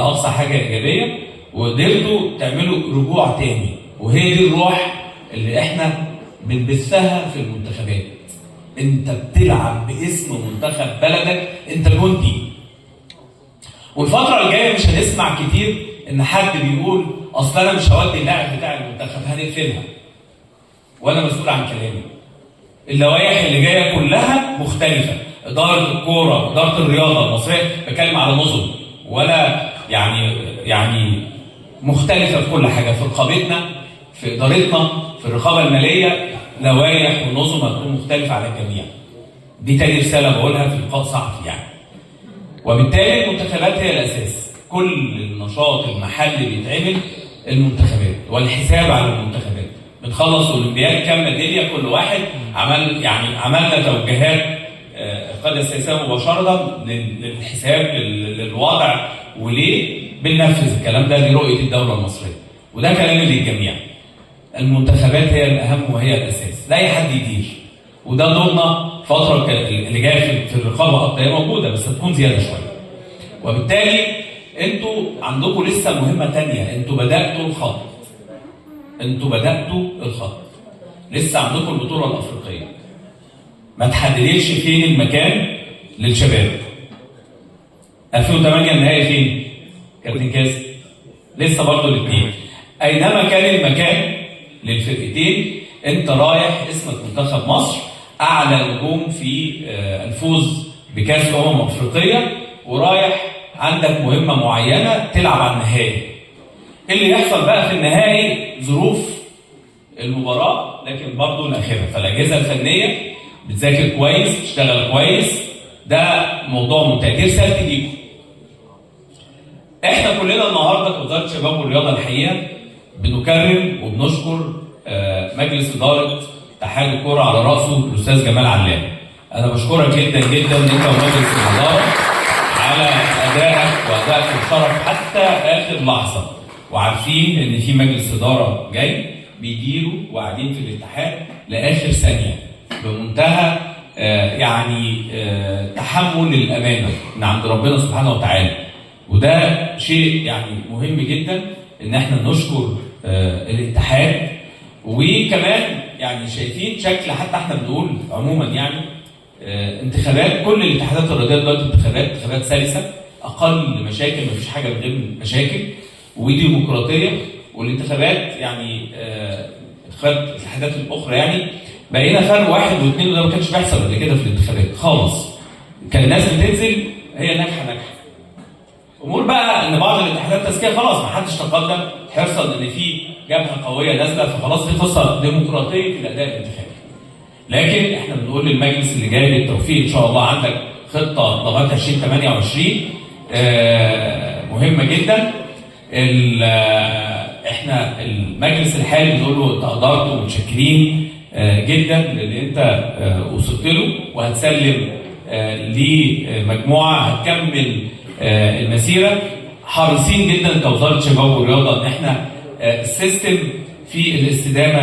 لاقصى حاجه ايجابيه، وقدرتوا تعملوا رجوع تاني، وهي دي الروح اللي احنا بنبثها في المنتخبات. انت بتلعب باسم منتخب بلدك، انت جندي. والفتره الجايه مش هنسمع كتير ان حد بيقول اصل انا مش هودي اللاعب بتاع المنتخب هنقفلها وانا مسؤول عن كلامي. اللوائح اللي جايه كلها مختلفه، اداره الكوره، اداره الرياضه المصريه، بتكلم على نظم ولا يعني مختلفه في كل حاجه، في رقابتنا، في ادارتنا، في الرقابه الماليه، لوائح ونظم هتكون مختلفه على الجميع. دي تاني رساله بقولها في لقاء صحفي يعني. وبالتالي المنتخبات هي الاساس، كل النشاط المحلي بيتعمل المنتخبات والحساب على المنتخبات. بنخلص اولمبياد كام ميداليه كل واحد، عملنا توجيهات القاده السياسيه مباشره للحساب للوضع، وليه بننفذ الكلام ده لرؤيه الدوله المصريه. وده كلام للجميع. المنتخبات هي الاهم وهي الاساس، لا اي حد يدير. وده دورنا الفتره اللي جايه في الرقابه، هي موجوده بس هتكون زياده شويه. وبالتالي انتوا عندكم لسه مهمه ثانيه، انتوا بداتوا الخط. لسه عندكم البطوله الافريقيه. ما تحددش فين المكان للشباب. 2008 النهائي فين؟ كابتن كاس. لسه برضه الاثنين. اينما كان المكان للفرقتين، انت رايح اسمك منتخب مصر، اعلى نجوم في الفوز بكاس افريقيه، ورايح عندك مهمه معينه تلعب على النهائي. اللي يحصل بقى في النهائي ظروف المباراه، لكن برضه الاخره. فالاجهزه الفنيه بتذاكر كويس، تشتغل كويس، ده موضوع ممتاز. دي رسالتي ليكم. احنا كلنا النهارده كوزاره الشباب والرياضه الحقيقه بنكرم وبنشكر مجلس اداره اتحاد الكوره على راسه الاستاذ جمال علام. انا بشكرك جدا جدا انت ومجلس الاداره على ادائك وادائك الشرف حتى اخر لحظه، وعارفين ان في مجلس اداره جاي بيديروا وقاعدين في الاتحاد لاخر ثانيه بمنتهى تحمل الامانه من عند ربنا سبحانه وتعالى. وده شيء يعني مهم جدا ان احنا نشكر الاتحاد. وكمان يعني شايفين شكل، حتى احنا بنقول عموما انتخابات كل الاتحادات الرياضيه دلوقتي انتخابات سلسه، اقل مشاكل، مفيش حاجه من غير مشاكل، وديمقراطيه. والانتخابات انتخابات الاتحادات الاخرى بقينا فرق 1 و2، وده ما كانش بيحصل قبل كده في الانتخابات خالص. كان الناس بتنزل هي ناجحه. امور بقى ان بعض الاتحادات التزكيه خلاص ما حدش تقدم حرصا ان في جبهه قويه نازله، فخلاص دي قصه ديمقراطيه في الاداء الانتخابي. لكن احنا بنقول للمجلس اللي جاي بالتوفيق ان شاء الله. عندك خطه لغايه 2028 مهمه جدا. احنا المجلس الحالي بنقول له انت قدرت ومتشكرين جدا للي انت وصلت له، وهتسلم لمجموعه هتكمل المسيره. حريصين جدا كوزاره شباب ورياضه ان احنا السيستم في الاستدامه